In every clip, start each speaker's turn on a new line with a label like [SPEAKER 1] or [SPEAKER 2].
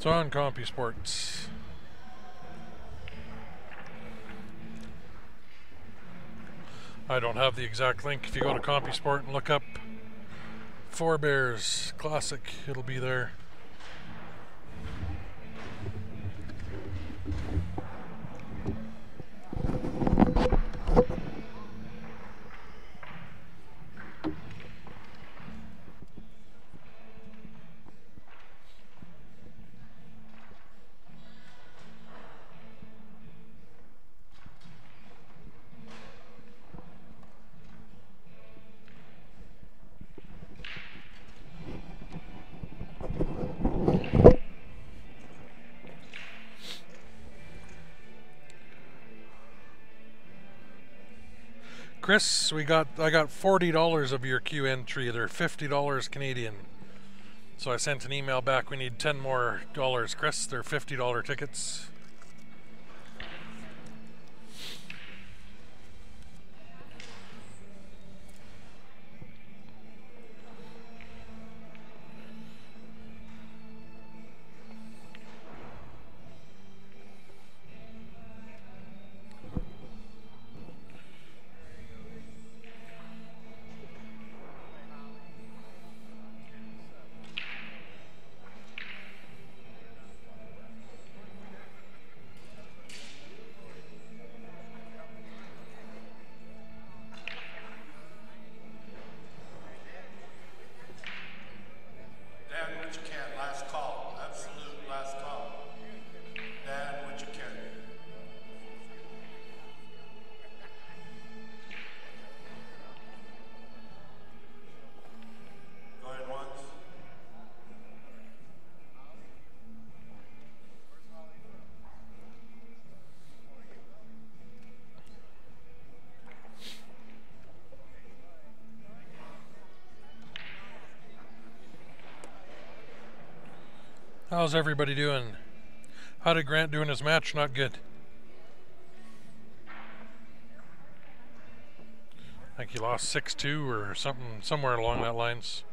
[SPEAKER 1] It's on CompuSports. I don't have the exact link. If you go to CompuSport and look up Four Bears Classic, it'll be there. Chris, I got $40 of your Q entry. They're $50 Canadian. So I sent an email back. We need 10 more dollars, Chris. They're $50 tickets. How's everybody doing? How did Grant do in his match? Not good. I think he lost 6-2 or something, somewhere along that lines.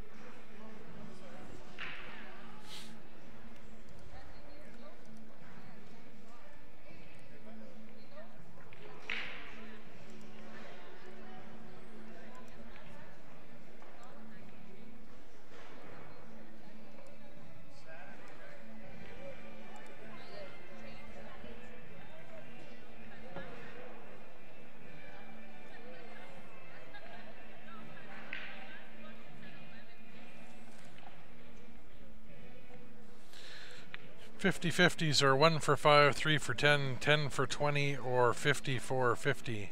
[SPEAKER 1] Fifty-50s are 1 for 5, 3 for 10, 10 for 20, or 50 for 50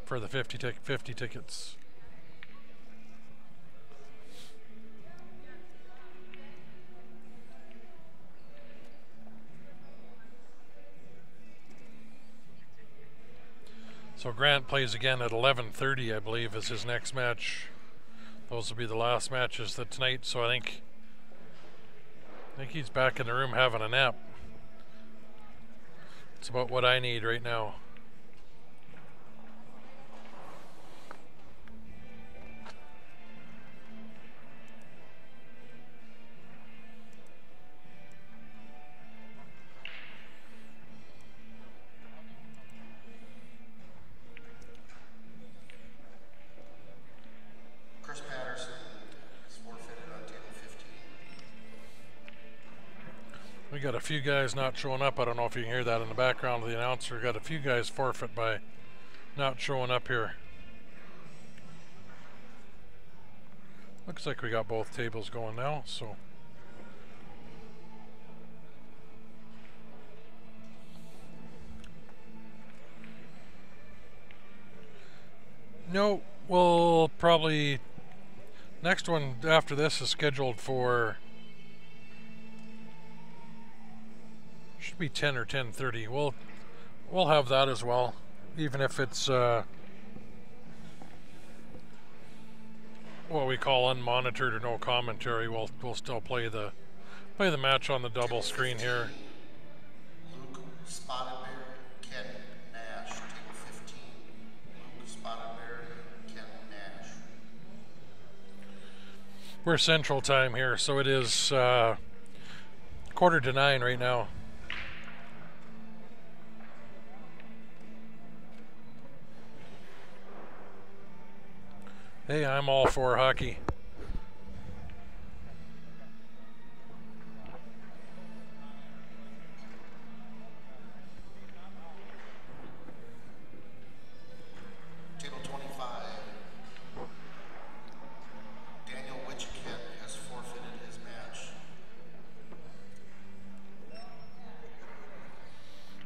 [SPEAKER 1] for the 50 tickets. So Grant plays again at 11:30, I believe, is his next match. Those will be the last matches tonight, so I think he's back in the room having a nap. It's about what I need right now. We got a few guys not showing up. I don't know if you can hear that in the background of the announcer. Got a few guys forfeit by not showing up here. Looks like we got both tables going now, so. No, we'll probably, next one after this is scheduled for, should be 10 or 10:30. We'll have that as well, even if it's what we call unmonitored or no commentary. We'll still play the match on the double screen here.
[SPEAKER 2] Luke Spotted Bear, Ken Nash, table 15. Luke Spotted Bear, Ken Nash.
[SPEAKER 1] We're Central Time here, so it is 8:45 right now. Hey, I'm all for hockey.
[SPEAKER 2] Table 25. Daniel Witchikin has forfeited his match.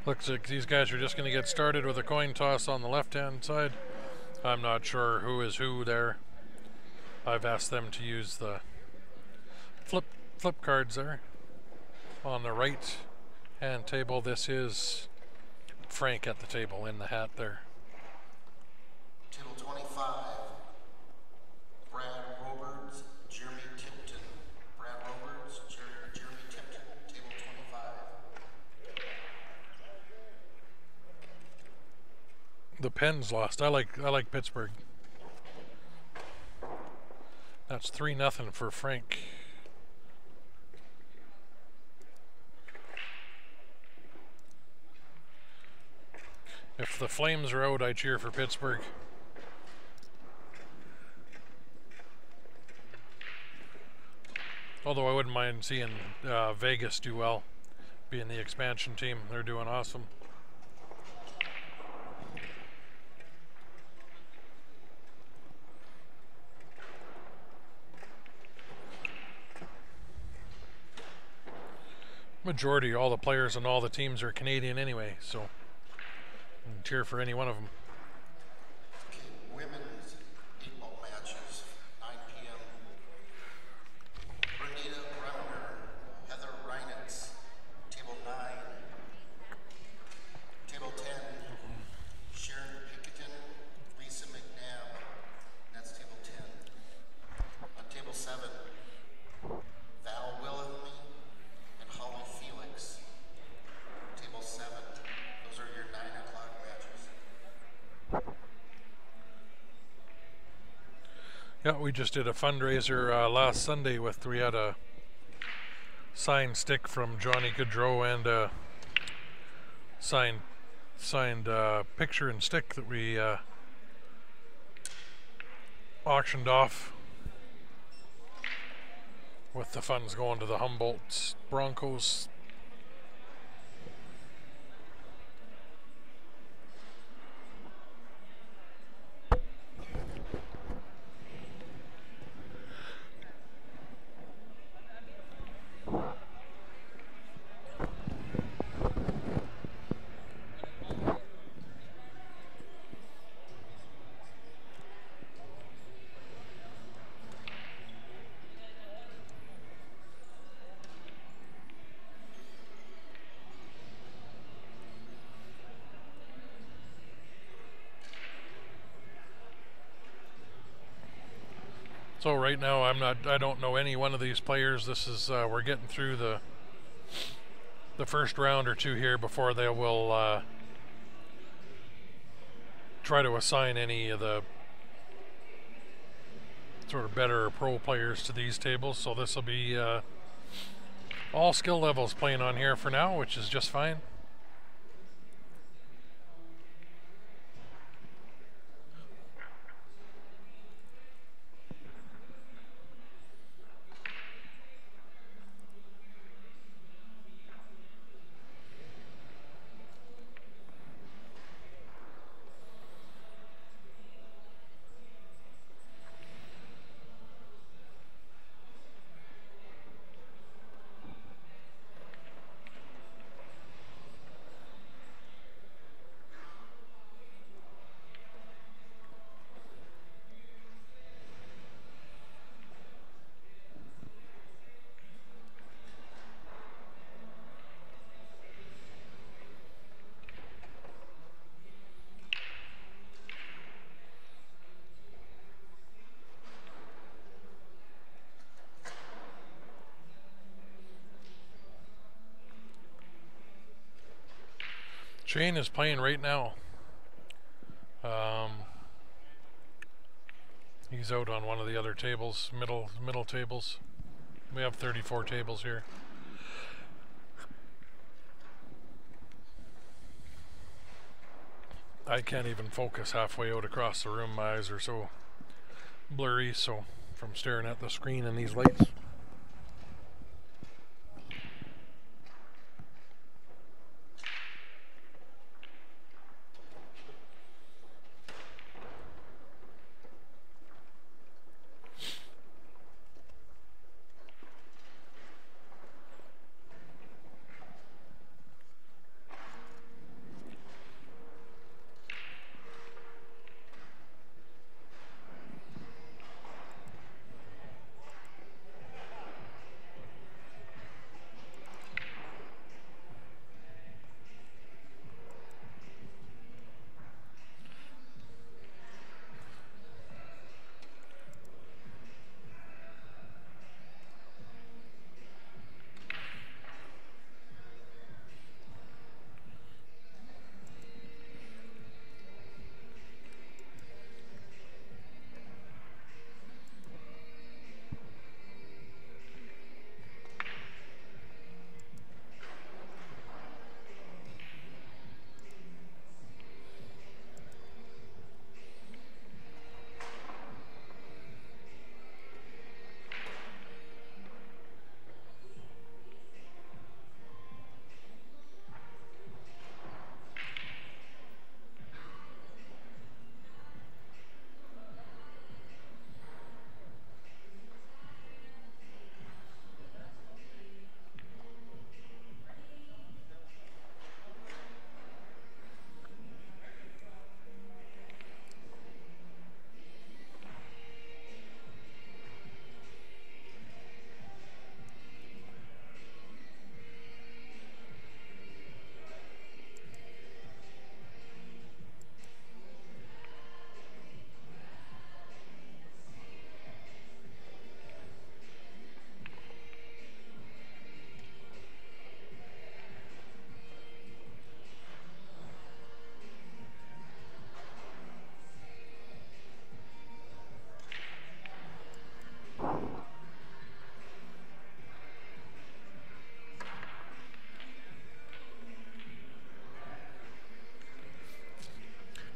[SPEAKER 1] Looks like these guys are just going to get started with a coin toss on the left-hand side. I'm not sure who is who there. I've asked them to use the flip cards there. On the right-hand table, this is Frank at the table in the hat there.
[SPEAKER 2] Table 25. Brad Roberts, Jeremy Tipton. Brad Roberts, Jeremy Tipton. Table 25.
[SPEAKER 1] The Pens lost. I like Pittsburgh. That's 3-0 for Frank. If the Flames are out, I cheer for Pittsburgh. Although I wouldn't mind seeing Vegas do well, being the expansion team. They're doing awesome. Majority, all the players and all the teams are Canadian anyway, so cheer for any one of them.
[SPEAKER 2] Women's 8-ball matches, 9 p.m. Bernita Bremner, Heather Reinitz, table 9. Table 10, Sharon Picketon, Lisa McNabb, that's table 10. On table 7, Val Willamy and Holly Felix. Table 7, those are your 9 o'clock matches.
[SPEAKER 1] Yeah, we just did a fundraiser last Sunday we had a signed stick from Johnny Gaudreau and a signed picture and stick that we auctioned off, with the funds going to the Humboldt Broncos. So right now I don't know any one of these players. This is we're getting through the first round or two here before they will try to assign any of the sort of better pro players to these tables. So this will be all skill levels playing on here for now, which is just fine. Shane is playing right now. He's out on one of the other tables, middle tables. We have 34 tables here. I can't even focus halfway out across the room. My eyes are so blurry, so from staring at the screen and these lights.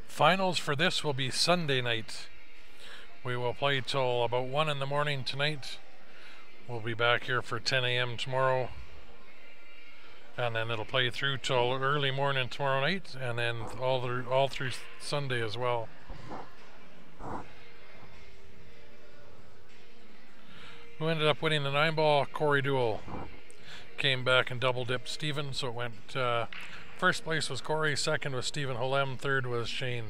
[SPEAKER 1] Finals for this will be Sunday night. We will play till about 1 in the morning tonight. We'll be back here for 10 a.m. tomorrow. And then it'll play through till early morning tomorrow night, and then all through Sunday as well. Who ended up winning the 9-ball? Corey Duell. Came back and double dipped Stephen, so it went first place was Corey, second was Stephen Holem, third was Shane.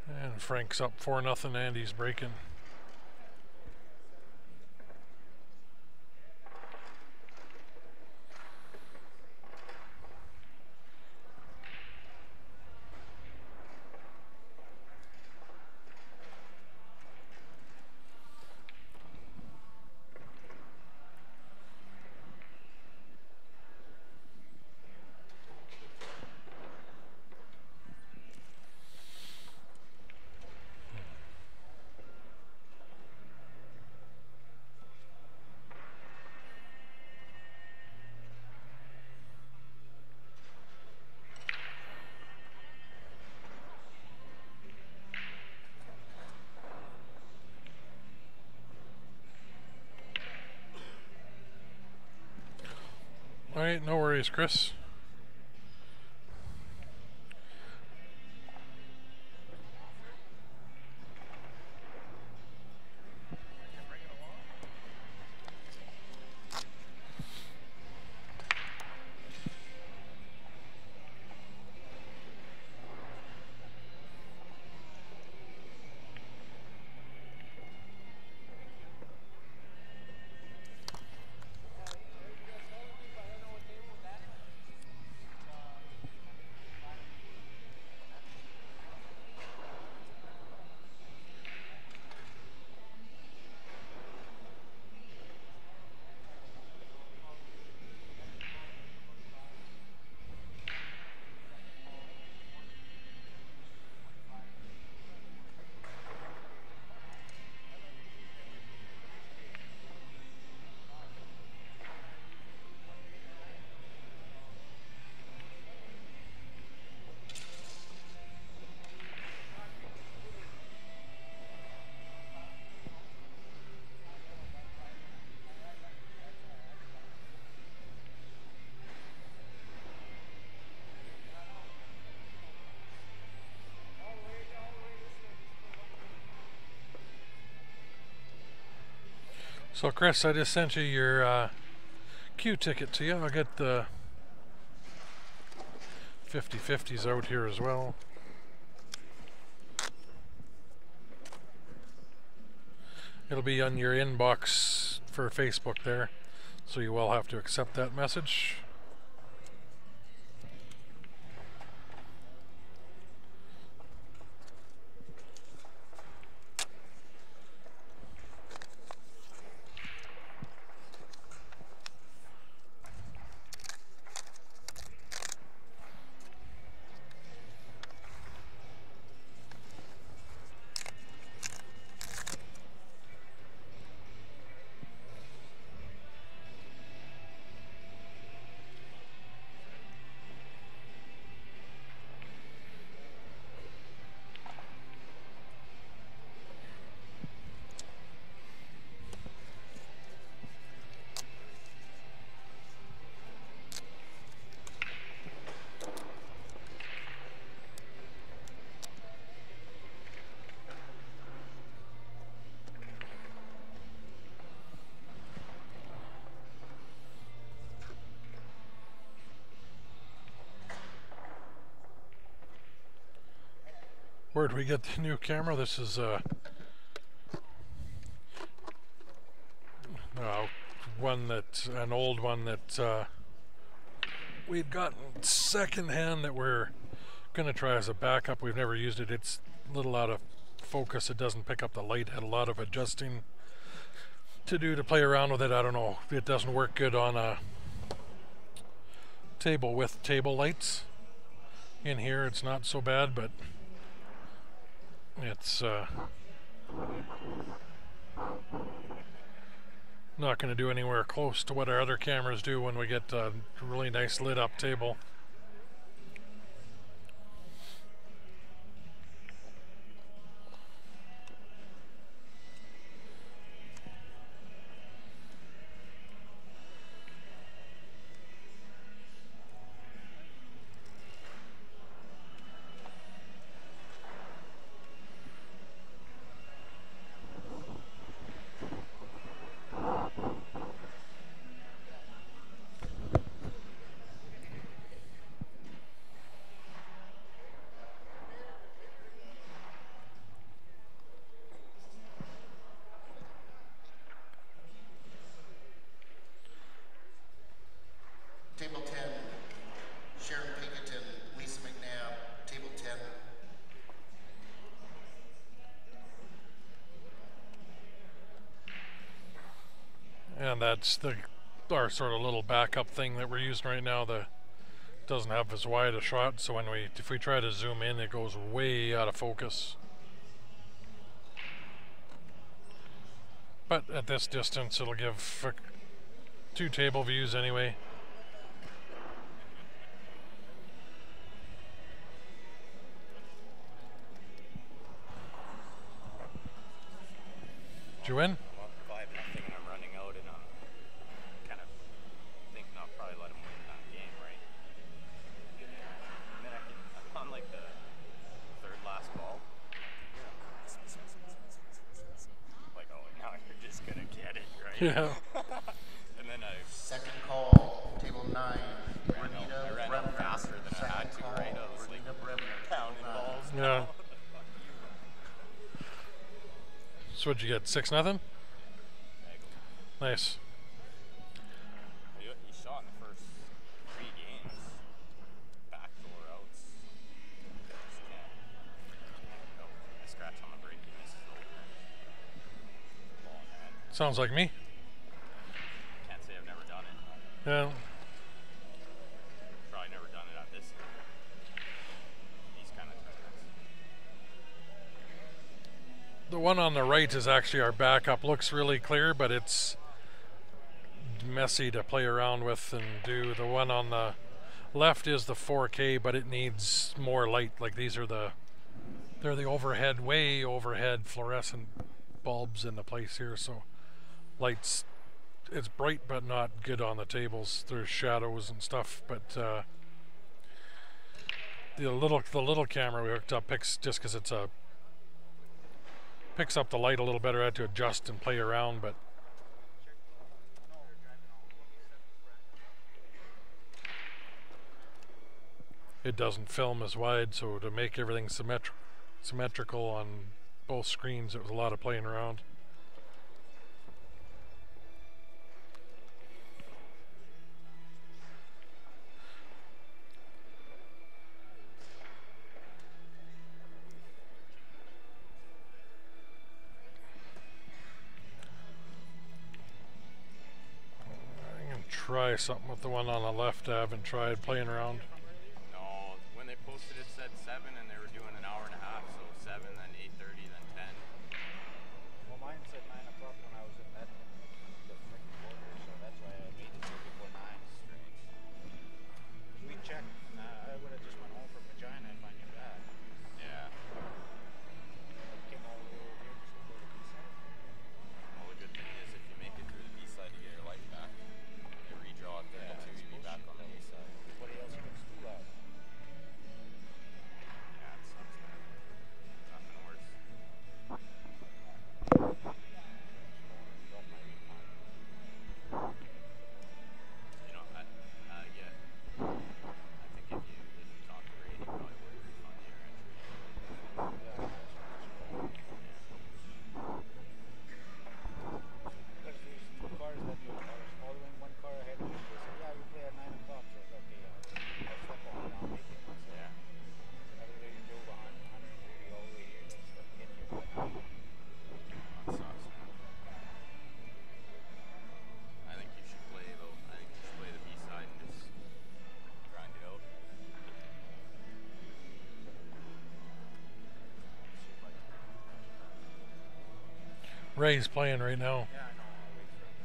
[SPEAKER 1] And Frank's up 4-0, Andy's breaking. Alright, no worries, Chris. So Chris, I just sent you your queue ticket to you. I'll get the 50/50s out here as well. It'll be on your inbox for Facebook there, so you will have to accept that message. Where'd we get the new camera? This is an old one that we'd gotten secondhand that we're gonna try as a backup. We've never used it. It's a little out of focus. It doesn't pick up the light. Had a lot of adjusting to do to play around with it. I don't know. It doesn't work good on a table with table lights. In here it's not so bad, but it's not going to do anywhere close to what our other cameras do when we get a really nice lit up table.
[SPEAKER 2] Table 10, Sharon Pinkerton, Lisa McNabb, table 10.
[SPEAKER 1] And that's our sort of little backup thing that we're using right now. The doesn't have as wide a shot, so if we try to zoom in, it goes way out of focus. But at this distance, it'll give 2 table views anyway. Did you win?
[SPEAKER 3] Well, 5-0 and I'm running out, and I'm kind of thinking I'll probably let him win that game, right? And then I'm on like the 3rd last ball. Like, oh, now you're just gonna get it, right?
[SPEAKER 1] Yeah.
[SPEAKER 2] And then second call, table 9.
[SPEAKER 3] I ran out faster than I had to, right? I was like pounding balls.
[SPEAKER 1] Yeah. So what'd you get? 6-0? Nice.
[SPEAKER 3] He shot in the first 3 games. Backdoor outs. Just can't. Oh, I scratch on the break. He misses the opener. Ball in hand.
[SPEAKER 1] Sounds like me.
[SPEAKER 3] Can't say I've never done it.
[SPEAKER 1] Yeah.
[SPEAKER 3] Probably never done it at this. These kind of tournaments.
[SPEAKER 1] The one on the right is actually our backup. Looks really clear, but it's messy to play around with and do. The one on the left is the 4K, but it needs more light. Like these are they're the overhead, way overhead fluorescent bulbs in the place here. So lights, it's bright but not good on the tables. There's shadows and stuff, but the little camera we hooked up picks, just because it's picks up the light a little better. I had to adjust and play around, but it doesn't film as wide, so to make everything symmetrical on both screens, it was a lot of playing around. Try something with the one on the left. I haven't tried playing around.
[SPEAKER 3] No, when they posted it said 7 and they were doing an hour and a half, so 7, then 8:30, then 10.
[SPEAKER 4] Well, mine said 9 o'clock when I was in that the freaking border, so that's why I made it before 9. Strange. We checked, and I would have just went home from Regina if I knew that.
[SPEAKER 3] Yeah.
[SPEAKER 4] I came all the way over here just to go to the B-side.
[SPEAKER 3] Well, the good thing is if you make it through the B-side, you get your life back. You redraw it there too, you be back on the A-side.
[SPEAKER 4] Everybody else gets 2 out.
[SPEAKER 3] Yeah, it sucks, man. Nothing worse. You know, yeah. I think if you didn't talk to Ray, he probably would refund your entry.
[SPEAKER 4] Because there's 2 cars that are following one car ahead of me. They said, yeah, we play at 9 o'clock. So I was okay, I'll step on it. I'll make it myself.
[SPEAKER 3] Yeah.
[SPEAKER 4] Another lady drove 130 all the way here. That's the get you.
[SPEAKER 3] That sucks, man. I think you should play though. I think you should play the B-side and just grind it out.
[SPEAKER 1] Ray's playing right now.
[SPEAKER 4] Yeah, I know. I'll wait for it.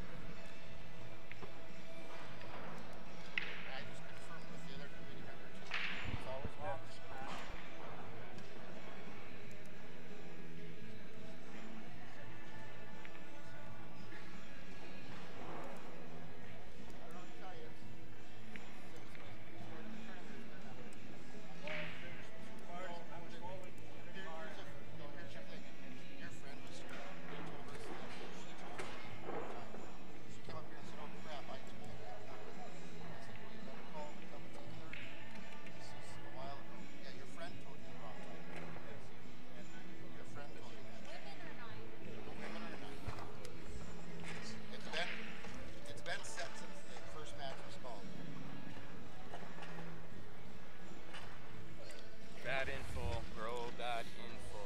[SPEAKER 2] I just confirmed with the other committee member too.
[SPEAKER 4] It's always been smashed.
[SPEAKER 2] Your friend was here. He told us that she told me she came up here and said, "Oh crap, I told her." I said, "Well, you better call and come at 10:30." This is a while ago. Yeah, your friend told you the wrong time. Your friend told you that. Women or not? It's been set since the first match was called.
[SPEAKER 3] Bad info, bro. Bad info.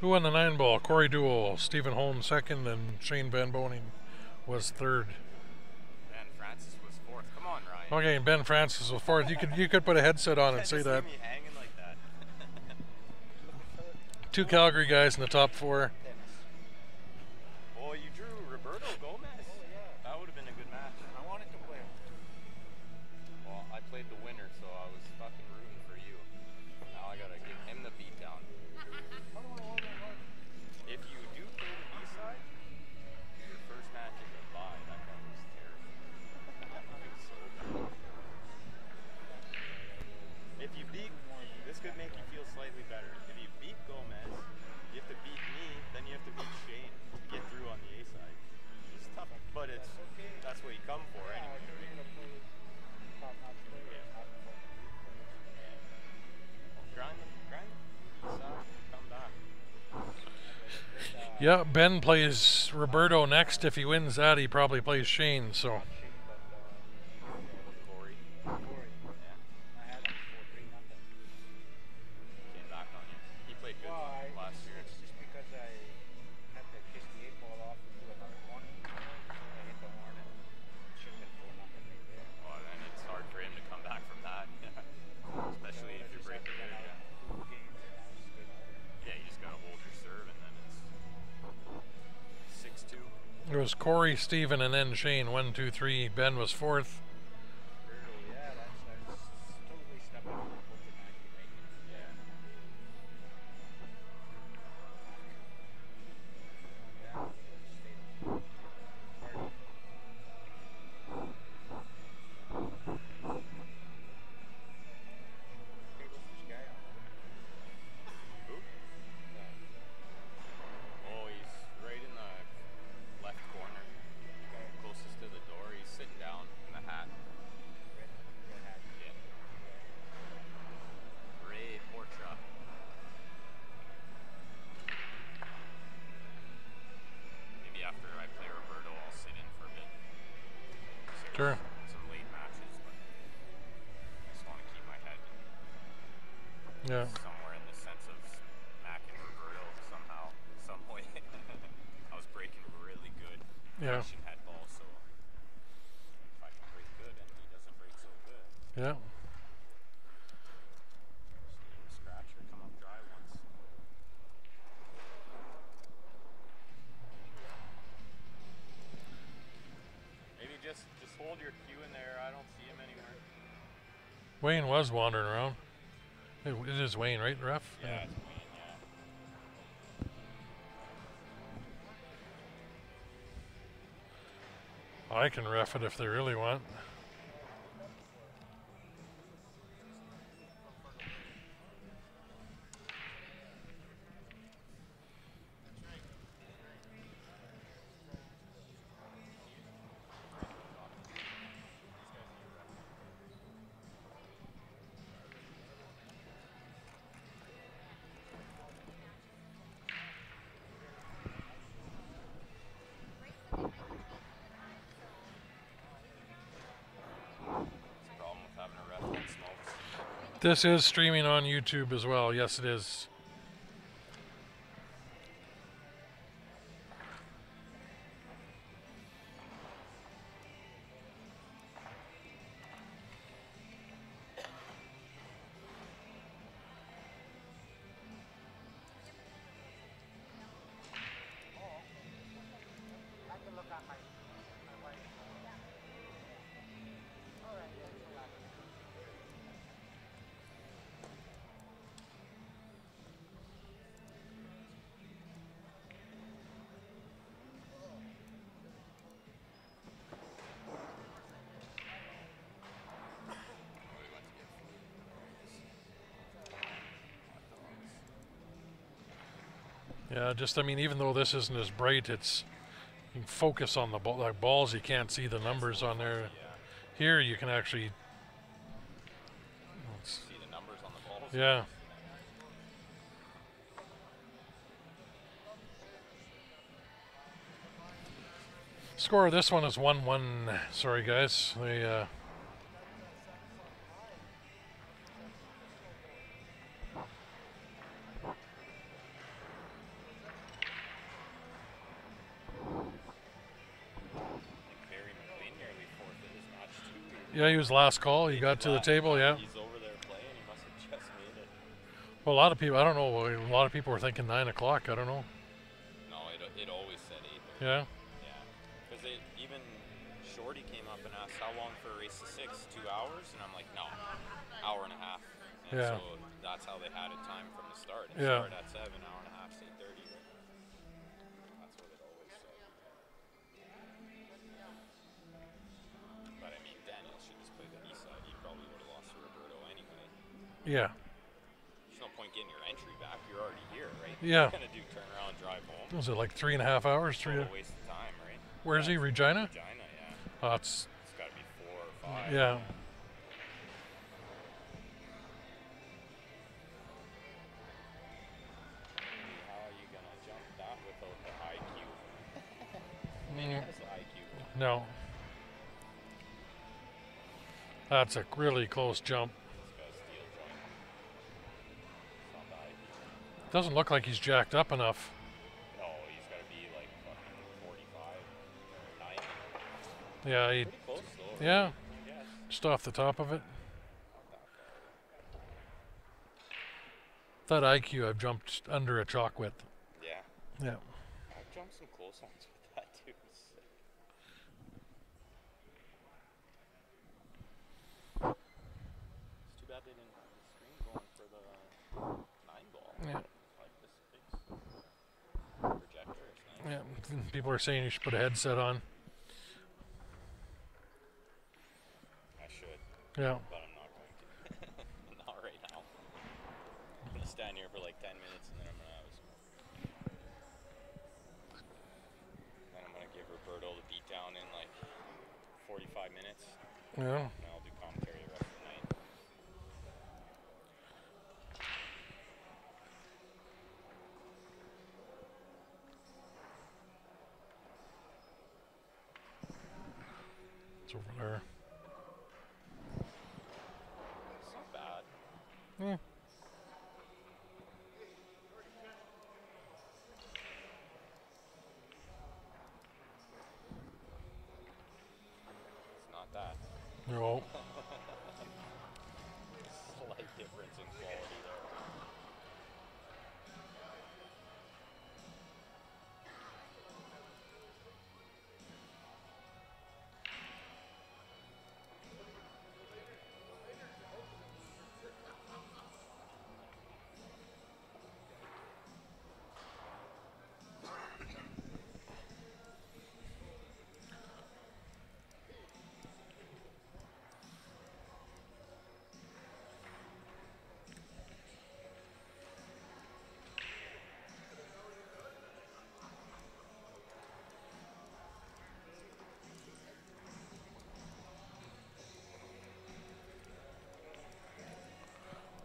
[SPEAKER 1] Who won the 9 ball? Corey Duell, Stephen Holm second, and Shane Van Boning was third.
[SPEAKER 3] Ben Francis was 4th. Come on, Ryan.
[SPEAKER 1] Okay, and Ben Francis was fourth. You could put a headset on and
[SPEAKER 3] Just
[SPEAKER 1] say
[SPEAKER 3] leave
[SPEAKER 1] that.
[SPEAKER 3] me hanging like that.
[SPEAKER 1] 2 Calgary guys in the top 4.
[SPEAKER 3] Oh, you drew Roberto Gomez.
[SPEAKER 4] Oh, yeah.
[SPEAKER 3] That would have been a good match.
[SPEAKER 4] I wanted to play.
[SPEAKER 3] Well, I played the winner, so I was fucking rooting for you. Now I gotta give him the beat down. If you do play the B-side, your first match is a bye. That guy was terrible. It was so bad. If you beat, this could make you feel slightly better. If you beat Gomez, you have to beat me, then you have to beat Shane to get through on the A-side. It's tough, but that's what you come for anyway. Grind the B-side, come back.
[SPEAKER 1] Yeah, Ben plays Roberto next. If he wins that, he probably plays Shane. So
[SPEAKER 3] Corey. Yeah. Came back on you. He played good last year.
[SPEAKER 4] It's just because I had to kiss the 8 ball off into another corner. I hit the horn and it should have been 4-0 right there.
[SPEAKER 3] Well, then it's hard for him to come back from that. Especially if you're breaking good. Yeah.
[SPEAKER 4] 2 games and I was good.
[SPEAKER 3] Yeah, you just gotta hold your serve and then it's 6-2.
[SPEAKER 1] it was Corey, Stephen, and then Shane. 1, 2, 3. Ben was fourth.
[SPEAKER 4] Yeah, that's totally stepping on the foot to not make it.
[SPEAKER 3] Yeah.
[SPEAKER 4] Yeah, stayed party. Okay, what's this guy on?
[SPEAKER 3] Who? Oh, he's right in the left corner. Closest to the door. He's sitting down.
[SPEAKER 1] Sure.
[SPEAKER 3] some late matches, but I just want to keep my head
[SPEAKER 1] Yeah.
[SPEAKER 3] somewhere in the sense of Mac and Roberto somehow, some way. I was breaking really good
[SPEAKER 1] Yeah.
[SPEAKER 3] Russian head ball, so if I can break good and he doesn't break so good,
[SPEAKER 1] Yeah.
[SPEAKER 3] just need a scratcher come up dry once. Maybe just hold your cue in there. I don't see him anywhere.
[SPEAKER 1] Wayne was wandering around. It is Wayne, right, ref?
[SPEAKER 3] Yeah, it's Wayne, yeah.
[SPEAKER 1] I can ref it if they really want.
[SPEAKER 3] That's the problem with having a ref that smokes.
[SPEAKER 1] This is streaming on YouTube as well. Yes, it is.
[SPEAKER 4] I can look at my wife. All right, yeah, it's allowed.
[SPEAKER 3] We went to get food.
[SPEAKER 1] Yeah, just I mean, even though this isn't as bright, it's you can focus on the ball. Like balls, you can't see the numbers on there.
[SPEAKER 3] Yeah.
[SPEAKER 1] Here, you can actually.
[SPEAKER 3] See the numbers on the balls?
[SPEAKER 1] Yeah. Score of this one is 1-1. Sorry, guys. They.
[SPEAKER 3] I think Barry McLean nearly forfeited his match too.
[SPEAKER 1] Yeah, he was last call. He got to the table. Yeah.
[SPEAKER 3] He's over there playing. He must have just made it.
[SPEAKER 1] Well, a lot of people. I don't know. A lot of people were thinking 9 o'clock. I don't know.
[SPEAKER 3] No, it always said 8:30.
[SPEAKER 1] Yeah.
[SPEAKER 3] Yeah. Because even Shorty came up and asked how long for a race to 6? 2 hours? And I'm like, no, hour and a half. And
[SPEAKER 1] Yeah.
[SPEAKER 3] so that's how they had it timed from the start. It
[SPEAKER 1] Yeah.
[SPEAKER 3] started at 7, hour and a half, 8:30. Right? That's what it always said. But I mean, Daniel should just play the east side. He probably would have lost to Roberto anyway.
[SPEAKER 1] Yeah.
[SPEAKER 3] There's no point getting your entry back. You're already here, right?
[SPEAKER 1] Yeah.
[SPEAKER 3] You're gonna do turn around, drive home.
[SPEAKER 1] Was it like 3.5 hours?
[SPEAKER 3] Total waste of time, right?
[SPEAKER 1] Where's he? Regina?
[SPEAKER 3] Regina, yeah.
[SPEAKER 1] Oh, it's
[SPEAKER 3] It's got to be 4 or 5.
[SPEAKER 1] yeah.
[SPEAKER 3] How are you gonna jump that without the IQ? Maybe
[SPEAKER 1] Mm,
[SPEAKER 3] it has the IQ.
[SPEAKER 1] no. That's a really close jump.
[SPEAKER 3] It's got a steel joint. It's not the IQ.
[SPEAKER 1] Doesn't look like he's jacked up enough.
[SPEAKER 3] No, he's got to be like fucking 45 or 90.
[SPEAKER 1] Yeah, he,
[SPEAKER 3] Pretty close though.
[SPEAKER 1] yeah,
[SPEAKER 3] I guess.
[SPEAKER 1] just off the top of it.
[SPEAKER 3] Not that far.
[SPEAKER 1] That IQ, I've jumped under a chalk width.
[SPEAKER 3] Yeah.
[SPEAKER 1] Yeah.
[SPEAKER 3] I've jumped some close ones with that too. Sick. It's too bad they didn't have the screen going for the 9 ball.
[SPEAKER 1] Yeah.
[SPEAKER 3] Like this big projector. It's nice.
[SPEAKER 1] Yeah. People are saying you should put a headset on.
[SPEAKER 3] I should,
[SPEAKER 1] Yeah.
[SPEAKER 3] but I'm not going to. Not right now. I'm gonna stand here for like 10 minutes and then I'm gonna have a smoke. Then I'm gonna give Roberto the beat down in like 45 minutes.
[SPEAKER 1] Yeah.
[SPEAKER 3] And I'll do commentary the rest of the night.
[SPEAKER 1] It's over there.
[SPEAKER 3] It's not bad.
[SPEAKER 1] Yeah.
[SPEAKER 3] It's not that.
[SPEAKER 1] No.
[SPEAKER 3] Slight difference in quality there.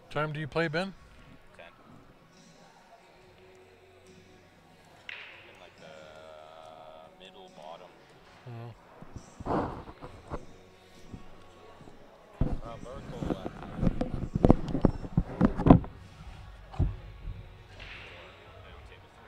[SPEAKER 1] Time do you play, Ben?
[SPEAKER 3] 10. In like the middle bottom. Vertical left. Play on table 3.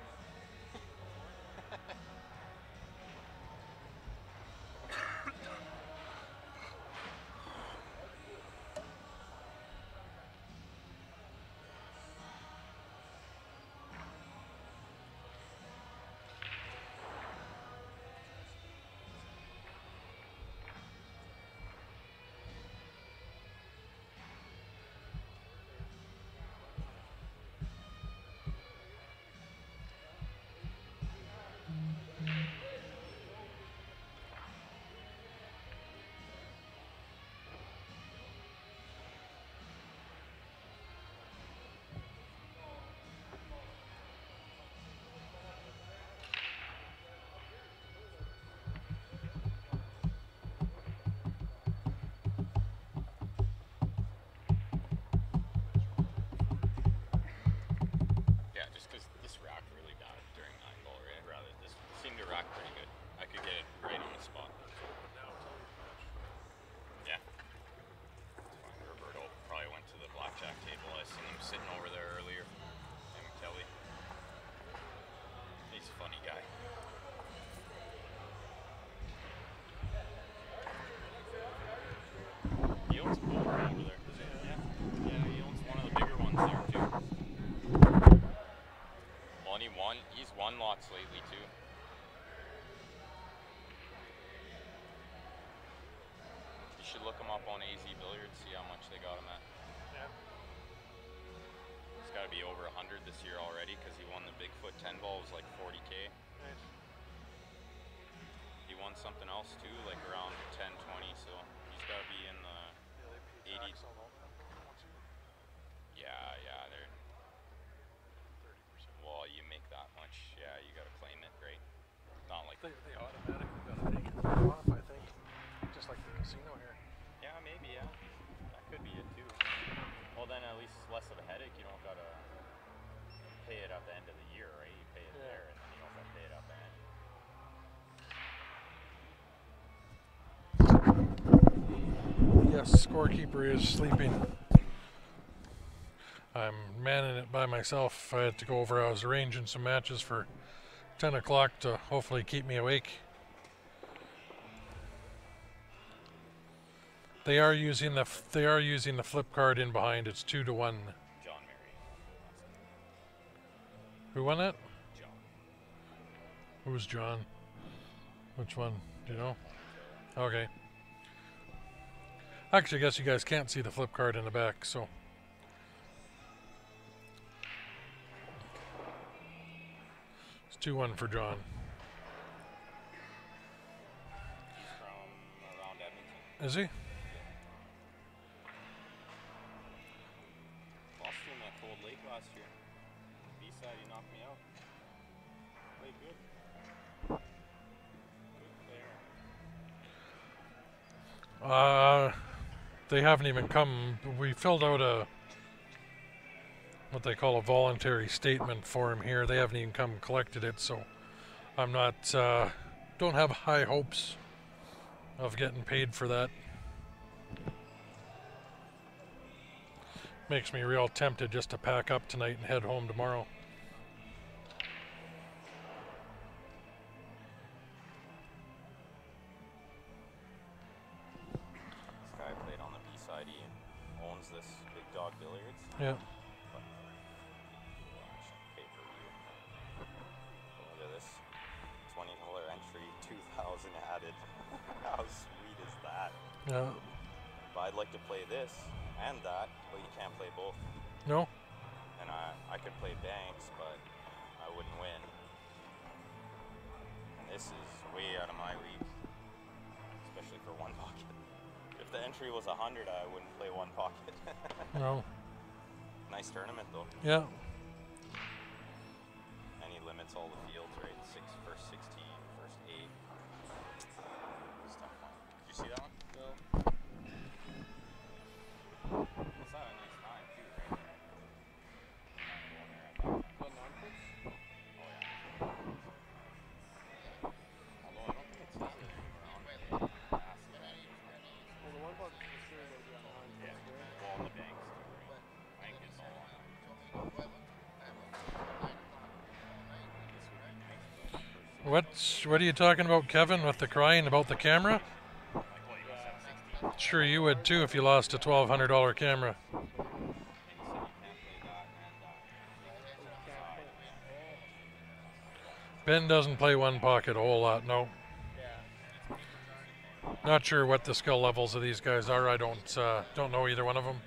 [SPEAKER 3] Yeah, just because this racked really bad during 9-ball, right? I'd rather this seemed to rack pretty good. I could get it right on the spot. Yeah. Fine. Roberto probably went to the blackjack table. I seen him sitting over there earlier. Him and Kelly. He's a funny guy. He owns a boat over there. Yeah. Yeah, he owns one of the bigger ones there too. Well, and he's won lots lately too. You should look him up on AZ Billiards, see how much they got him at.
[SPEAKER 1] Yeah.
[SPEAKER 3] It's got to be over 100 this year already because he won the Bigfoot 10 ball. It was like 40K.
[SPEAKER 1] Nice.
[SPEAKER 3] He won something else too, like around 10, 20. So he's got to be in the 80. Yeah, they're.
[SPEAKER 1] 30%.
[SPEAKER 3] Well, you make that much, yeah, you got to claim it, right? Not like.
[SPEAKER 1] They automatically gotta take it off, I think. Just like the casino here.
[SPEAKER 3] Yeah, maybe, yeah. That could be it too. Well, then at least it's less of a headache. You don't gotta pay it at the end of the year, right? You pay it there, and then you don't gotta pay it at the end.
[SPEAKER 1] Yes, scorekeeper is sleeping. I'm manning it by myself. I had to go over. I was arranging some matches for 10 o'clock to hopefully keep me awake. They are using the flip card in behind. It's 2-1.
[SPEAKER 3] John Mary.
[SPEAKER 1] Who won that?
[SPEAKER 3] John.
[SPEAKER 1] Who's John? Which one? Do you know? Okay. Actually, I guess you guys can't see the flip card in the back, so. It's 2-1 for John.
[SPEAKER 3] He's from around Edmonton.
[SPEAKER 1] Is he?
[SPEAKER 3] Lost to him at Cold Lake last year. B-side, he knocked me out. Played good. Good player.
[SPEAKER 1] They haven't even come. We filled out what they call a voluntary statement for him here. They haven't even come and collected it, so I'm not, don't have high hopes of getting paid for that. Makes me real tempted just to pack up tonight and head home tomorrow.
[SPEAKER 3] This guy played on the B side. He owns this Big Dog Billiards.
[SPEAKER 1] Yeah.
[SPEAKER 3] But, pay-per-view. Look at this. $20 entry, 2,000 added. How sweet is that?
[SPEAKER 1] Yeah.
[SPEAKER 3] But I'd like to play this and that, but you can't play both.
[SPEAKER 1] No?
[SPEAKER 3] And I could play banks, but I wouldn't win. And this is way out of my league, especially for one pocket. If the entry was 100, I wouldn't play one pocket.
[SPEAKER 1] No.
[SPEAKER 3] Nice tournament though.
[SPEAKER 1] Yeah.
[SPEAKER 3] And he limits all the fields, right? First 16, first 8. It's a tough one. Did you see that one?
[SPEAKER 4] So,
[SPEAKER 3] It's not a nice time too, right?
[SPEAKER 4] what non-puts?
[SPEAKER 3] Oh yeah. Although I don't think it's easy around
[SPEAKER 4] Well, the one buck for sure will be on the non-puts, right?
[SPEAKER 3] Well, the banks too, right? I think it's all on that.
[SPEAKER 1] What are you talking about, Kevin, with the crying about the camera?
[SPEAKER 3] Like what you said, 16.
[SPEAKER 1] Sure, you would too if you lost a $1,200 camera.
[SPEAKER 3] And he said you can't play that and
[SPEAKER 1] Ben doesn't play one pocket a whole lot, no.
[SPEAKER 4] Yeah.
[SPEAKER 1] Not sure what the skill levels of these guys are. I don't know either one of them.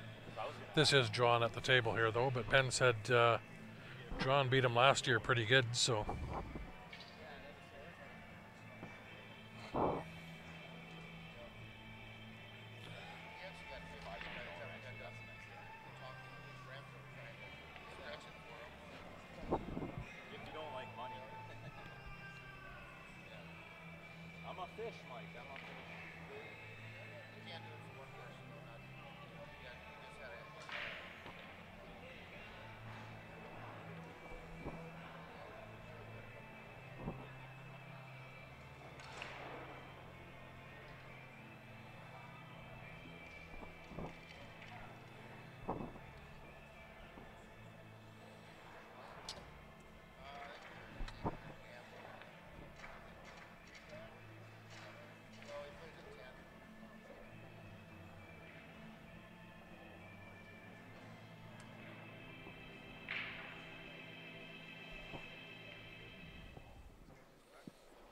[SPEAKER 1] This is John at the table here, though. But Ben said John beat him last year pretty good, so.
[SPEAKER 3] if you don't like money. I'm a fish, Mike. I'm a fish.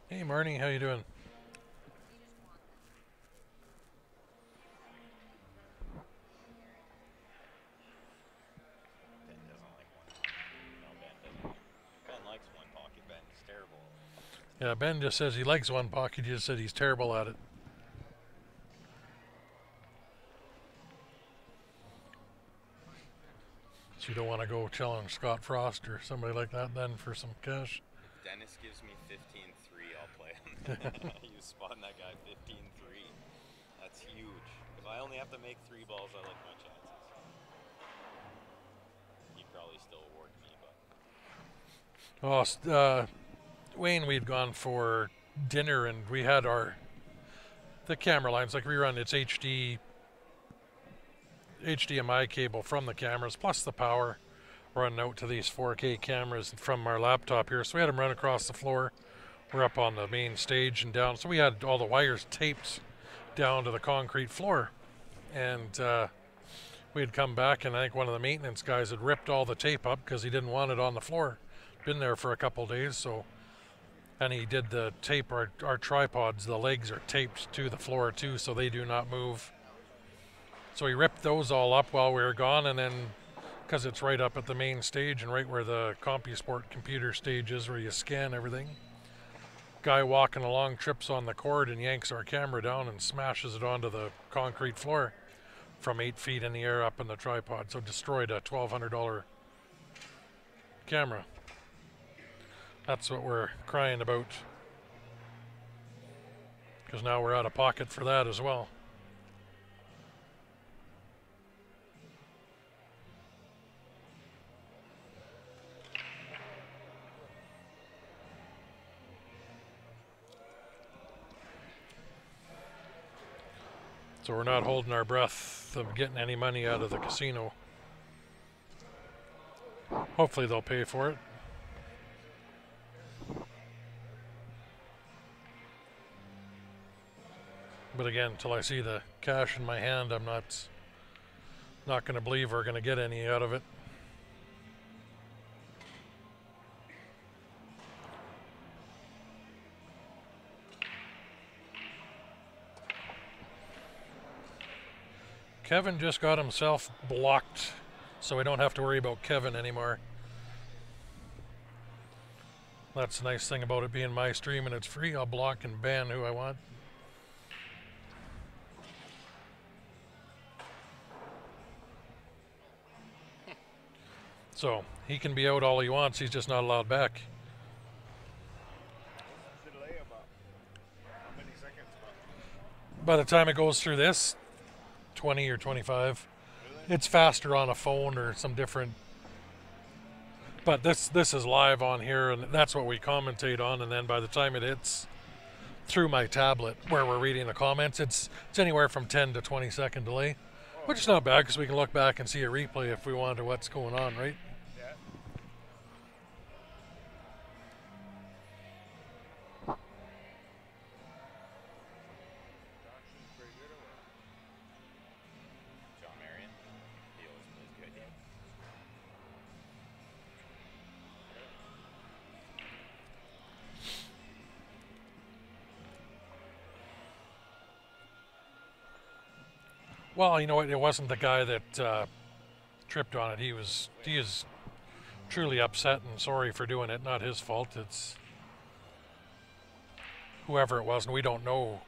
[SPEAKER 1] Hey, Marnie, how you doing?
[SPEAKER 3] Ben doesn't like one pocket. No, Ben doesn't. Ben likes one pocket. Ben is terrible.
[SPEAKER 1] Yeah, Ben just says he likes one pocket. He just said he's terrible at it. So you don't want to go challenge Scott Frost or somebody like that then for some cash?
[SPEAKER 3] If Dennis gives me 15-3, I'll play him. You spotting that guy 15-3. That's huge. If I only have to make 3 balls, I like my chances. He'd probably still award me, but
[SPEAKER 1] Wayne, we'd gone for dinner and we had the camera lines, like we run, it's HDMI cable from the cameras plus the power running out to these 4K cameras from our laptop here. So we had them run across the floor. We're up on the main stage and down. So we had all the wires taped down to the concrete floor. And we had come back and I think one of the maintenance guys had ripped all the tape up because he didn't want it on the floor. Been there for a couple days, so. And he did the tape, our tripods, the legs are taped to the floor too, so they do not move. So he ripped those all up while we were gone, and then, because it's right up at the main stage and right where the CompuSport computer stage is where you scan everything, guy walking along trips on the cord and yanks our camera down and smashes it onto the concrete floor from 8 feet in the air up in the tripod. So destroyed a $1,200 camera. That's what we're crying about, because now we're out of pocket for that as well. So we're not holding our breath of getting any money out of the casino. Hopefully they'll pay for it. But again, until I see the cash in my hand, I'm not going to believe we're going to get any out of it. Kevin just got himself blocked, so we don't have to worry about Kevin anymore. That's the nice thing about it being my stream and it's free. I'll block and ban who I want. So he can be out all he wants, he's just not allowed back.
[SPEAKER 5] What's the delay about? How many seconds?
[SPEAKER 1] By the time it goes through this, 20 or 25.
[SPEAKER 5] Really?
[SPEAKER 1] It's faster on a phone or some different. But this is live on here, and that's what we commentate on. And then by the time it hits through my tablet, where we're reading the comments, it's anywhere from 10 to 20 second delay, which is not bad because we can look back and see a replay if we want to what's going on, right?
[SPEAKER 5] Yeah. Johnson's pretty good at it.
[SPEAKER 3] John Marion. He always plays good games.
[SPEAKER 1] Well, you know what? It wasn't the guy that tripped on it. He is truly upset and sorry for doing it. Not his fault. It's whoever it was, and we don't know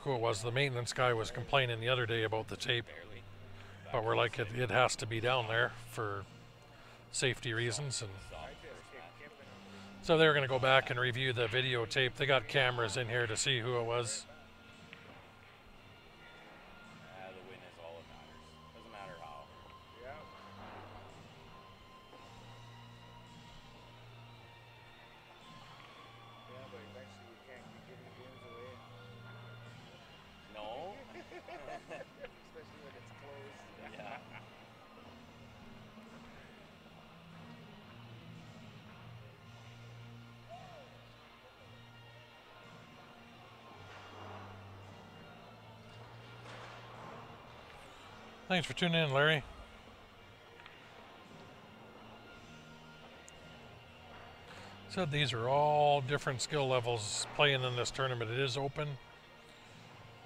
[SPEAKER 1] who it was. The maintenance guy was complaining the other day about the tape,
[SPEAKER 3] Barely.
[SPEAKER 1] but we're like, it has to be down there for safety reasons. And
[SPEAKER 3] Saw him firsthand.
[SPEAKER 1] so they're going to go back and review the videotape. They got cameras in here to see who it was.
[SPEAKER 3] The win is all that matters. Doesn't matter how.
[SPEAKER 5] Yeah. Yeah, but eventually you can't keep giving games away.
[SPEAKER 3] No.
[SPEAKER 5] Especially when it's close.
[SPEAKER 3] Yeah.
[SPEAKER 1] Thanks for tuning in, Larry. Said these are all different skill levels playing in this tournament. It is open,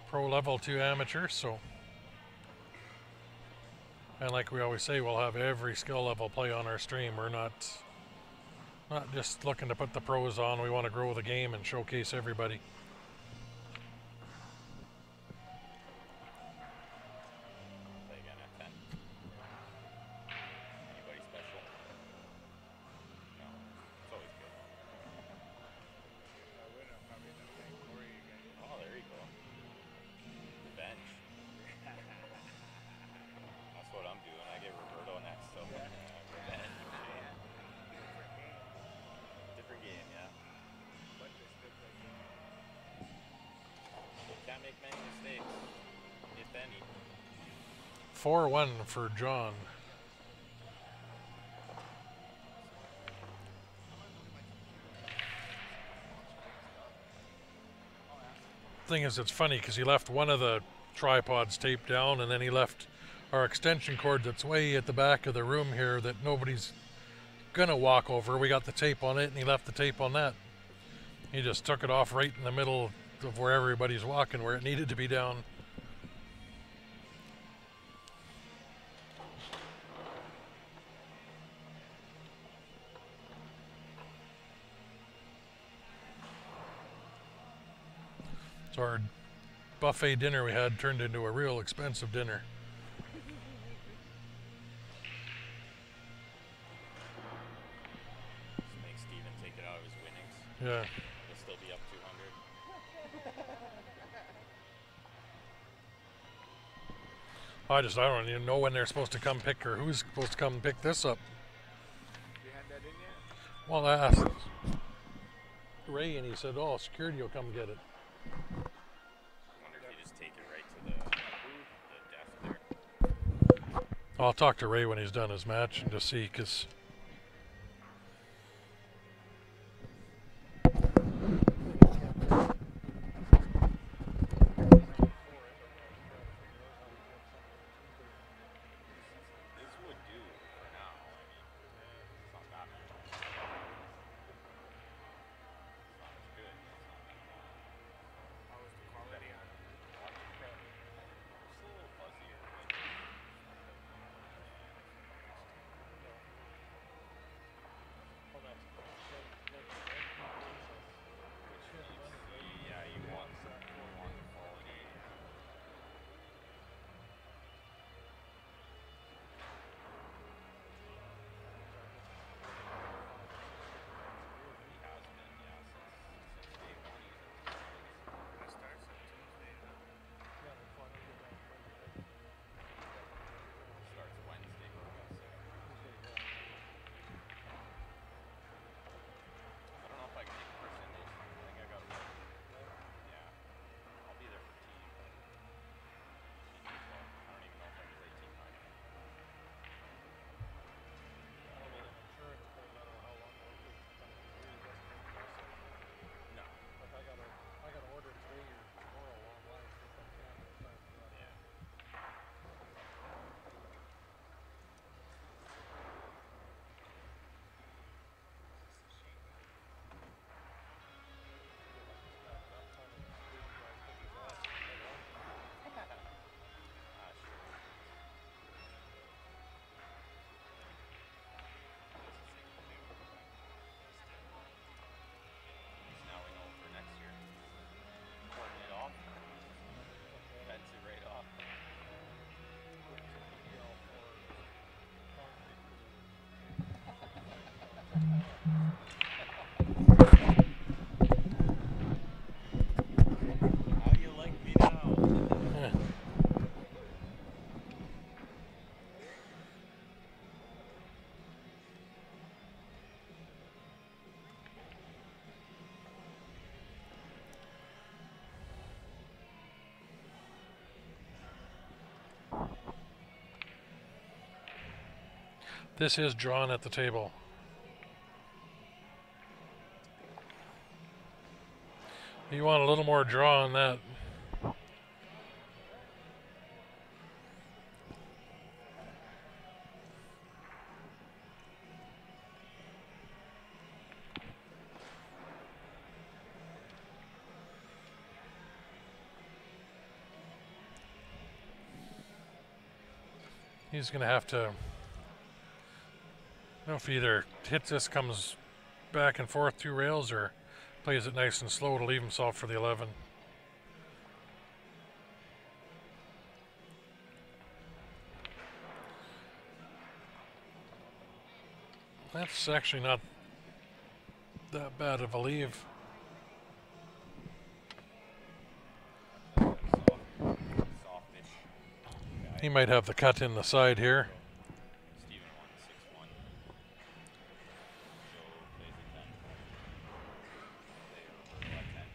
[SPEAKER 1] pro level to amateur, so. And like we always say, we'll have every skill level play on our stream. We're not just looking to put the pros on. We want to grow the game and showcase everybody.
[SPEAKER 3] Play again at 10. Anybody special? No. It's always good.
[SPEAKER 5] I win, I'm probably gonna play Corey again.
[SPEAKER 3] Oh, there you go. Revenge. That's what I'm doing. I get Roberto next, so revenge. Different game, yeah.
[SPEAKER 5] But they still play game.
[SPEAKER 3] Can't make many mistakes, if any.
[SPEAKER 1] 4-1 for John. Thing is, it's funny because he left one of the tripods taped down, and then he left our extension cord that's way at the back of the room here that nobody's gonna walk over. We got the tape on it, and he left the tape on that. He just took it off right in the middle of where everybody's walking, where it needed to be down. So our buffet dinner we had turned into a real expensive dinner.
[SPEAKER 3] Just make Steven take it out of his winnings.
[SPEAKER 1] Yeah.
[SPEAKER 3] He'll still be up 200.
[SPEAKER 1] I don't even know when they're supposed to come pick or who's supposed to come pick this up.
[SPEAKER 5] You had that in yet?
[SPEAKER 1] Well, I asked Ray and he said, oh, security will come get it.
[SPEAKER 3] I wonder if you just take it right to the
[SPEAKER 1] I'll talk to Ray when he's done his match and just see, because
[SPEAKER 3] This would do for now. I mean, it's not that much. It's not as good.
[SPEAKER 5] How was the quality on it?
[SPEAKER 3] It's a little fuzzier. Yeah, you want the quality. He has been, yeah, since day one.
[SPEAKER 5] It starts on Tuesday, huh?
[SPEAKER 3] Starts Wednesday for us. I don't know if I can make it for Sunday. I think I got to work. Yeah. I'll be there for tea. But I don't even know if I can play team night. No. Yeah. Ah, sure. Now we know for next year. Cordon it off. Fence it right off. How do you like me now?
[SPEAKER 1] eh. This is drawn at the table. You want a little more draw on that. He's going to have to, I don't know if he either hits this, comes back and forth 2 rails, or plays it nice and slow to leave himself for the 11. That's actually not that bad of a leave.
[SPEAKER 3] Softish.
[SPEAKER 1] He might have the cut in the side here.
[SPEAKER 3] Steven won 6-1. Joe plays a 10. They were at 10.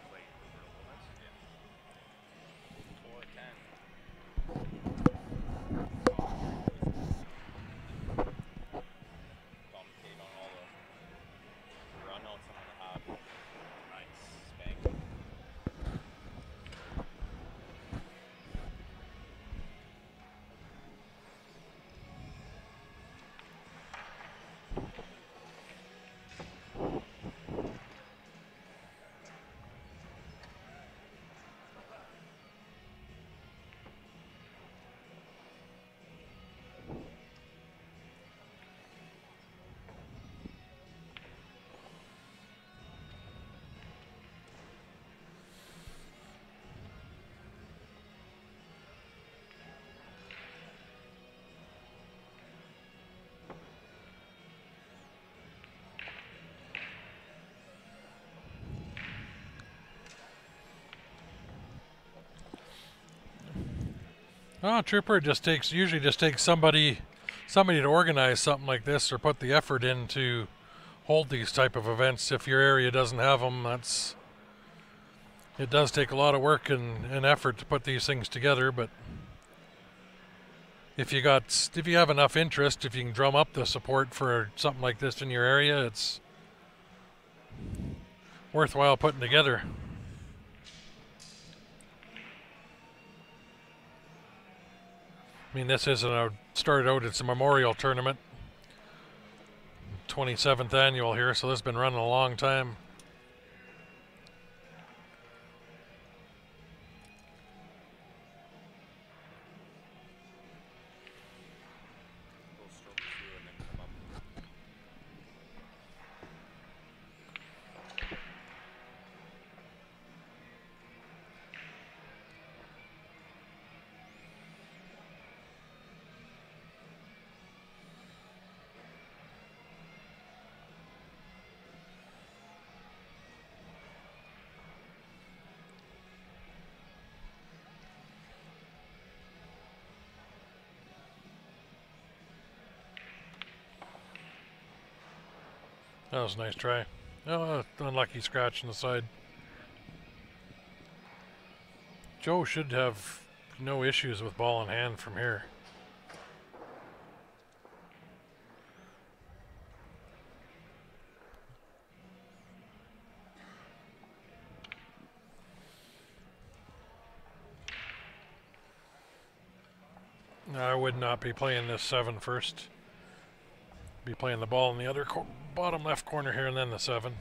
[SPEAKER 5] Play Uber Lewis.
[SPEAKER 3] Yeah. 4-10. Commentate on all the runouts I'm gonna have. Nice. Spank.
[SPEAKER 1] Oh, Trooper just takes, usually just takes somebody to organize something like this or put the effort in to hold these type of events. If your area doesn't have them, it does take a lot of work and effort to put these things together, but if you have enough interest, if you can drum up the support for something like this in your area, it's worthwhile putting together. I mean, this isn't started out, it's a memorial tournament. 27th annual here, so this has been running a long time.
[SPEAKER 3] Go stroke through and then come up.
[SPEAKER 1] That was a nice try. Oh, unlucky scratch on the side. Joe should have no issues with ball in hand from here. I would not be playing this 7 first. Be playing the ball in the other bottom left corner here and then the 7.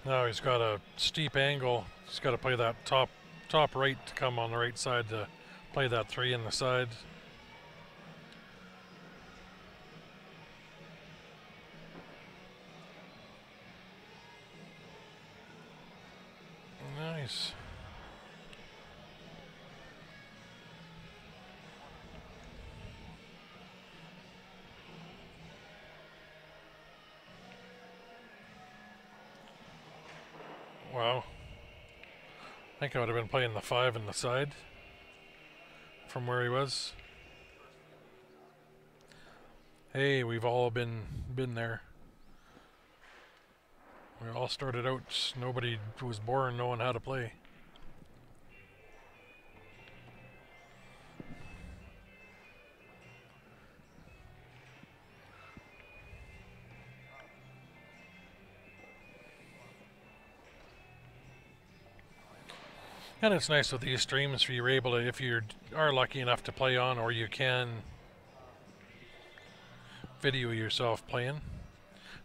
[SPEAKER 1] Now he's got a steep angle. He's got to play that top right to come on the right side to play that 3 in the side. Nice. Wow. I think I would have been playing the 5 in the side from where he was. Hey, we've all been there. We all started out, nobody was born knowing how to play. And it's nice with these streams if you're able to, if you are lucky enough to play on, or you can video yourself playing.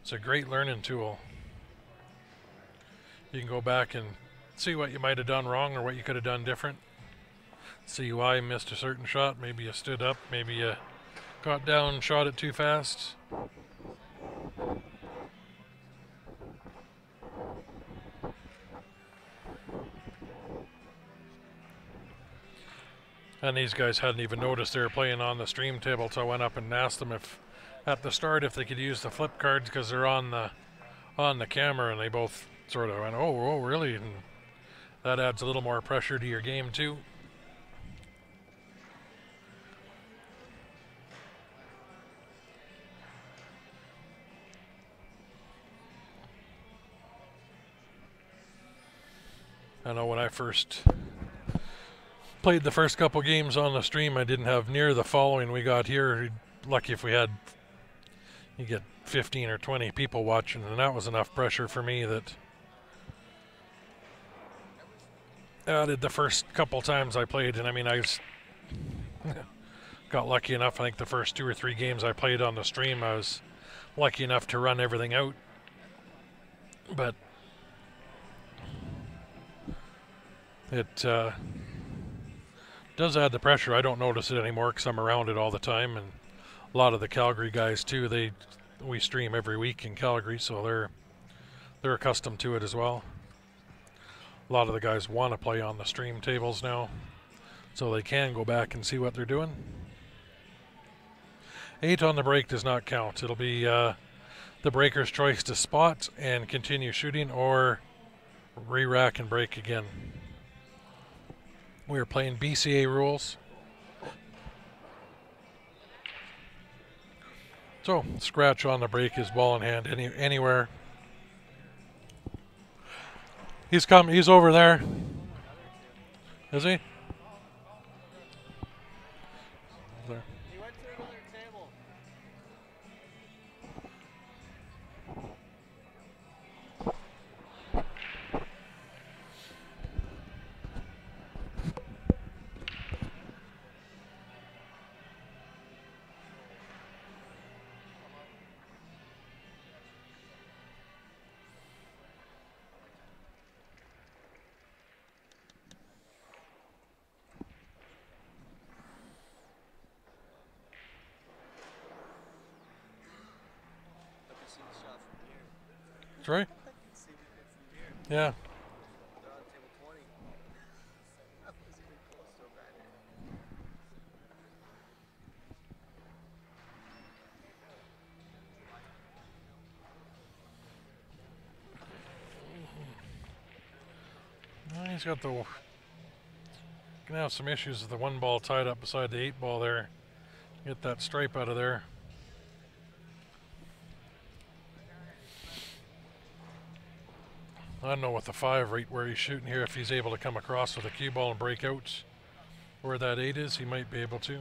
[SPEAKER 1] It's a great learning tool. You can go back and see what you might have done wrong or what you could have done different. See why you missed a certain shot. Maybe you stood up, maybe you got down and shot it too fast. And these guys hadn't even noticed they were playing on the stream table, so I went up and asked them if, at the start, if they could use the flip cards because they're on the camera, and they both sort of went, "Oh, really?" And that adds a little more pressure to your game too. I know when I first played the first couple games on the stream, I didn't have near the following we got here. Lucky if we had, you get 15 or 20 people watching, and that was enough pressure for me that added the first couple times I played. And I mean, I got lucky enough. I think the first 2 or 3 games I played on the stream, I was lucky enough to run everything out. But it does add the pressure. I don't notice it anymore because I'm around it all the time, and a lot of the Calgary guys too. We stream every week in Calgary, so they're accustomed to it as well. A lot of the guys want to play on the stream tables now, so they can go back and see what they're doing. 8 on the break does not count. It'll be the breaker's choice to spot and continue shooting, or re-rack and break again. We are playing BCA rules. So, scratch on the break is ball in hand anywhere. He's come. He's over there. Is he? There.
[SPEAKER 5] He went to another table.
[SPEAKER 2] I can see the shot from here.
[SPEAKER 1] Troy?
[SPEAKER 2] I can see it from here.
[SPEAKER 1] Yeah.
[SPEAKER 2] They're on table 20. That was even close to a bad hit.
[SPEAKER 1] Well, he's got the. Gonna have some issues with the one ball tied up beside the 8 ball there. Get that stripe out of there. I don't know with the 5 right where he's shooting here, if he's able to come across with a cue ball and break out where that 8 is, he might be able to.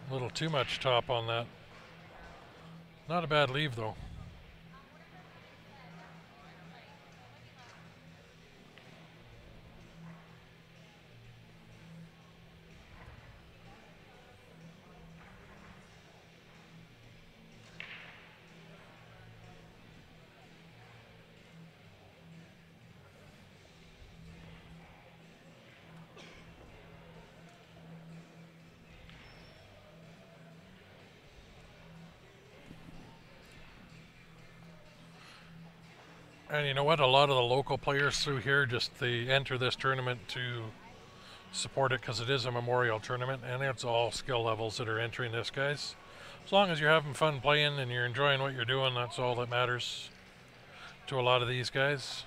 [SPEAKER 1] A little too much top on that. Not a bad leave though. And you know what? A lot of the local players through here they enter this tournament to support it because it is a memorial tournament, and it's all skill levels that are entering this, guys. As long as you're having fun playing and you're enjoying what you're doing, that's all that matters to a lot of these guys.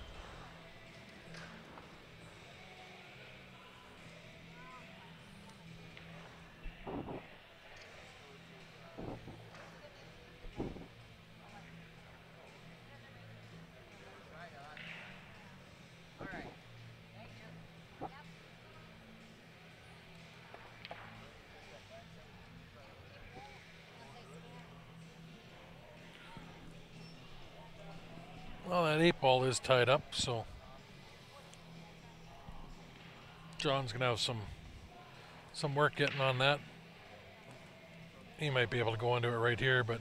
[SPEAKER 1] Well, that 8 ball is tied up, so John's gonna have some work getting on that. He might be able to go into it right here, but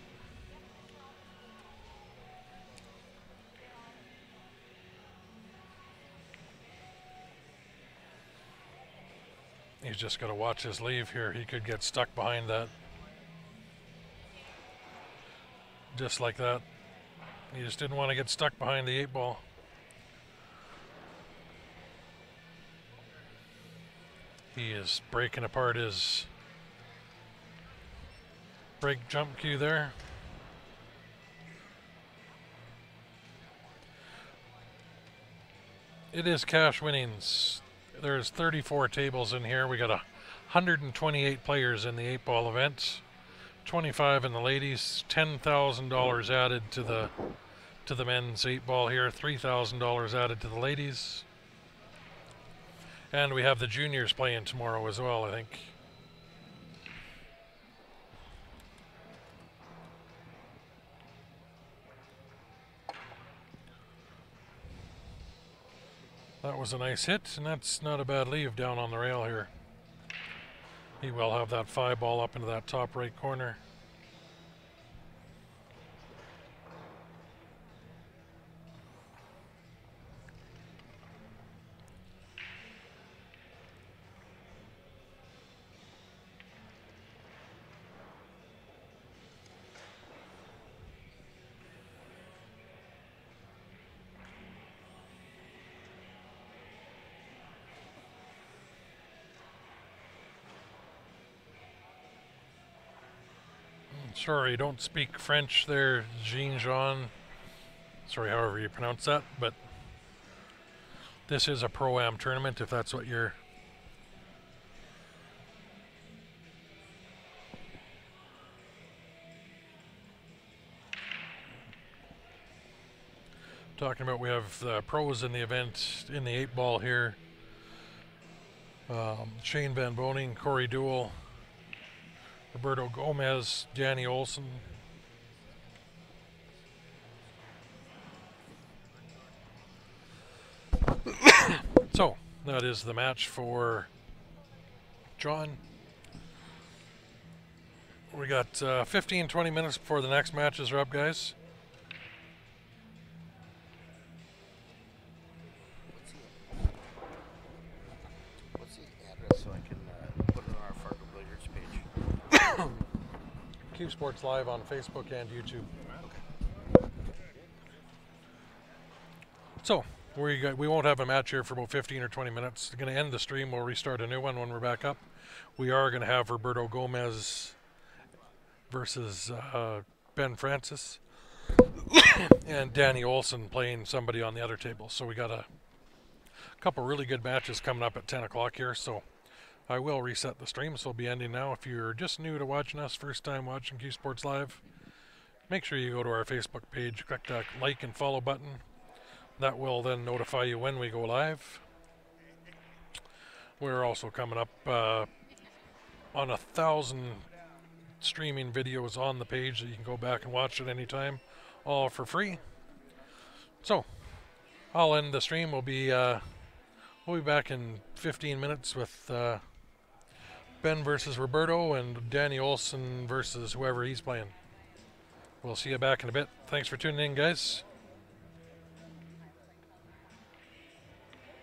[SPEAKER 1] he's just got to watch his leave here. He could get stuck behind that. Just like that. He just didn't want to get stuck behind the 8 ball. He is breaking apart his break jump cue there. It is cash winnings. There's 34 tables in here. We got 128 players in the 8 ball event. 25 in the ladies, $10,000 added to the men's 8 ball here, $3,000 added to the ladies. And we have the juniors playing tomorrow as well, I think. That was a nice hit, and that's not a bad leave down on the rail here. He will have that 5 ball up into that top right corner. Sorry, don't speak French there, Jean-Jean. Sorry, however you pronounce that, but this is a Pro-Am tournament, if that's what you're... talking about we have the pros in the event in the 8-ball here. Shane Van Boning, Corey Duell, Roberto Gomez, Danny Olson. So that is the match for John. We got 15-20 minutes before the next matches are up, guys.
[SPEAKER 6] What's the address so I can put it on our Fargo Billiards page?
[SPEAKER 1] Cube Sports Live on Facebook and YouTube. So we won't have a match here for about 15 or 20 minutes. We're going to end the stream. We'll restart a new one when we're back up. We are going to have Roberto Gomez versus Ben Francis and Danny Olson playing somebody on the other table. So we got a couple really good matches coming up at 10 o'clock here. So I will reset the stream, so we'll be ending now. If you're just new to watching us, first time watching Cube Sports Live, make sure you go to our Facebook page, click that like and follow button. That will then notify you when we go live. We're also coming up on 1,000 streaming videos on the page that you can go back and watch at any time, all for free. So I'll end the stream. We'll be back in 15 minutes with Ben versus Roberto and Danny Olson versus whoever he's playing. We'll see you back in a bit. Thanks for tuning in, guys.